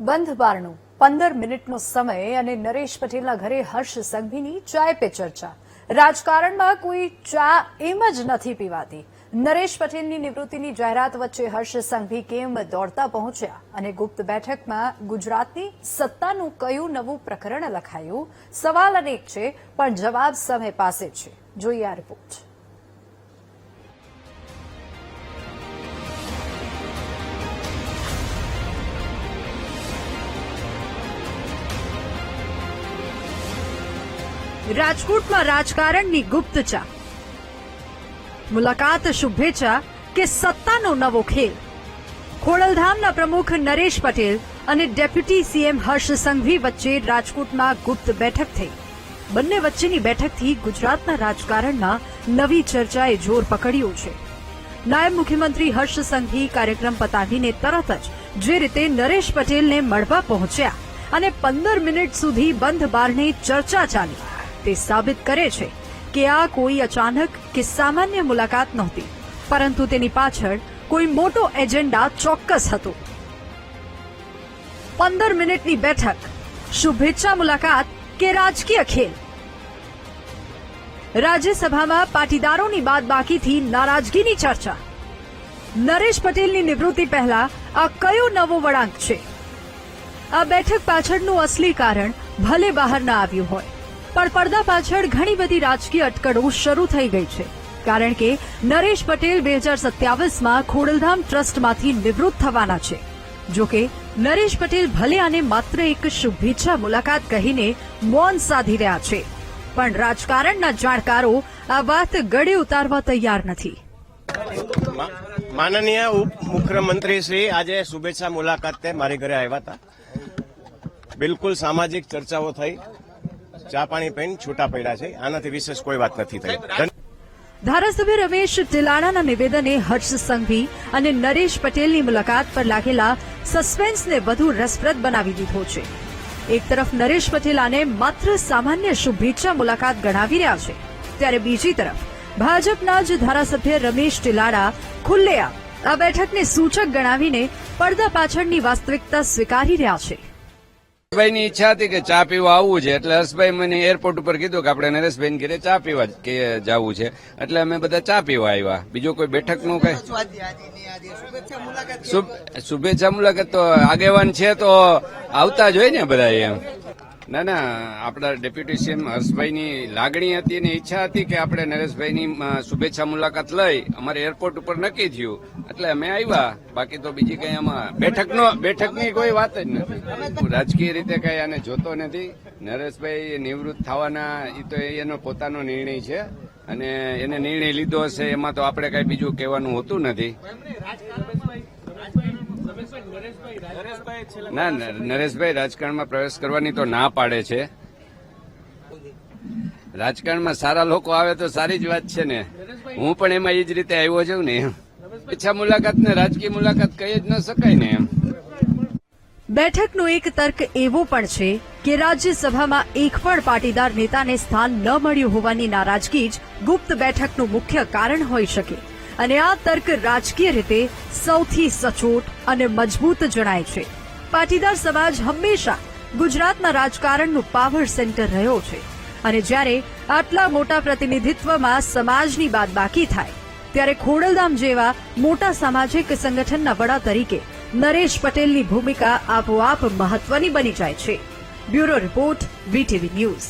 બંધ બારણું 15 મિનિટનો સમય અને નરેશ પટેલના ઘરે હર્ષ સંઘવીની ચાય પે ચર્ચા. રાજકારણમાં કોઈ ચા એમ જ નથી પીવાતી. નરેશ પટેલની નિવૃત્તિની જાહેરાત વચ્ચે હર્ષ સંઘવી કેમ દોડતા પહોંચ્યા અને ગુપ્ત બેઠકમાં ગુજરાતની સત્તાનું કયું નવું પ્રકરણ લખાયું? સવાલ અનેક છે, પણ જવાબ સમય પાસે છે. જોઈએ આ રિપોર્ટ. રાજકોટમાં રાજકારણની ગુપ્ત ચા, મુલાકાત શુભેચ્છા કે સત્તાનો નવો ખેલ? ખોડલધામના પ્રમુખ નરેશ પટેલ અને ડેપ્યુટી સીએમ હર્ષ સંઘવી વચ્ચે રાજકોટમાં ગુપ્ત બેઠક થઈ. બંને વચ્ચેની બેઠકથી ગુજરાતના રાજકારણમાં નવી ચર્ચાએ જોર પકડ્યું છે. નાયબ મુખ્યમંત્રી હર્ષ સંઘવી કાર્યક્રમ પતાવીને તરત જ જે રીતે નરેશ પટેલને મળવા પહોંચ્યા અને 15 મિનિટ સુધી બંધ બારણે ચર્ચા ચાલી, તે સાબિત કરે છે કે આ કોઈ અચાનક કે સામાન્ય મુલાકાત નહોતી, પરંતુ તેની પાછળ કોઈ મોટો એજન્ડા ચોક્કસ હતો. 15 મિનિટની બેઠક, શુભેચ્છા મુલાકાત કે રાજકીય ખેલ? રાજ્યસભામાં પાટીદારોની બાદબાકીથી નારાજગીની ચર્ચા. નરેશ પટેલની નિવૃત્તિ પહેલા આ કયો નવો વળાંક છે? આ બેઠક પાછળનું અસલી કારણ ભલે બહાર ન આવ્યું હોય, પણ પડદા પાછળ ઘણી બધી રાજકીય અટકળો શરૂ થઈ ગઈ છે. કારણ કે નરેશ પટેલ 2027માં ખોડલધામ ટ્રસ્ટમાંથી નિવૃત્ત થવાના છે. જોકે નરેશ પટેલ ભલે આને માત્ર એક શુભેચ્છા મુલાકાત કહીને મૌન સાધી રહ્યા છે, પણ રાજકારણના જાણકારો આ વાત ગળે ઉતારવા તૈયાર નથી. માનનીય ઉપમુખ્યમંત્રી શ્રી આજે શુભેચ્છા મુલાકાતે મારી ઘરે આવ્યા હતા. બિલકુલ સામાજિક ચર્ચાઓ થઈ, ચા પાણી પીને છૂટા પડ્યા છે. આનાથી વિશેષ કોઈ વાત નથી થઈ. ધારાસભ્ય રમેશ ટિલાણાના નિવેદને હર્ષ સંઘવી અને નરેશ પટેલની મુલાકાત પર લાગેલા સસ્પેન્સને વધુ રસપ્રદ બનાવી દીધો છે. એક તરફ નરેશ પટેલ આને માત્ર સામાન્ય શુભેચ્છા મુલાકાત ગણાવી રહ્યા છે, ત્યારે બીજી તરફ ભાજપના જ ધારાસભ્ય રમેશ ટિલાણા ખુલ્લેઆમ આ બેઠકને સૂચક ગણાવીને પડદા પાછળની વાસ્તવિકતા સ્વીકારી રહ્યા છે. હર્ષભાઈની ઈચ્છા હતી કે ચા પીવા આવવું છે, એટલે હર્ષભાઈ મને એરપોર્ટ ઉપર કીધું કે આપણે નરેશભાઈ ઘરે ચા પીવા જવું છે, એટલે અમે બધા ચા પીવા આવ્યા. બીજો કોઈ બેઠકનું કઈ શુભેચ્છા મુલાકાત તો આગેવાન છે તો આવતા જ હોય ને બધા એમ. ના ના, આપણા ડેપ્યુટી સીએમ હર્ષભાઈની લાગણી હતી અને ઈચ્છા હતી કે આપણે નરેશભાઈની શુભેચ્છા મુલાકાત લઈ. અમારે એરપોર્ટ ઉપર નક્કી થયું એટલે અમે આવ્યા. બાકી તો બીજી કઈ આમાં બેઠકની કોઈ વાત જ નથી. રાજકીય રીતે કઈ આને જોતો નથી. નરેશભાઈ નિવૃત્ત થવાના એ તો એનો પોતાનો નિર્ણય છે અને એને નિર્ણય લીધો હશે, એમાં તો આપણે કઈ બીજું કહેવાનું હોતું નથી. ના, નરેશભાઈ રાજકારણમાં પ્રવેશ કરવાની તો ના પાડે છે. રાજકારણમાં સારા લોકો આવે તો સારી જ વાત છે ને. હું પણ એમાં એ જ રીતે આવ્યો છું ને. ઈચ્છા મુલાકાત ને રાજકીય મુલાકાત કહી જ ન શકાય ને એમ. બેઠકનો એક તર્ક એવો પણ છે કે રાજ્યસભામાં એક પણ પાટીદાર નેતાને સ્થાન ન મળ્યું હોવાની નારાજગી જ ગુપ્ત બેઠકનું મુખ્ય કારણ હોઈ શકે. અને આ તર્ક રાજકીય રીતે સૌથી સચોટ અને મજબૂત જણાય છે. પાટીદાર સમાજ હંમેશા ગુજરાતના રાજકારણનું પાવર સેન્ટર રહ્યો છે, અને જ્યારે આટલા મોટા પ્રતિનિધિત્વમાં સમાજની બાદબાકી થાય, ત્યારે ખોડલધામ જેવા મોટા સામાજિક સંગઠનના વડા તરીકે નરેશ પટેલની ભૂમિકા આપોઆપ મહત્વની બની જાય છે. Bureau report, VTV news.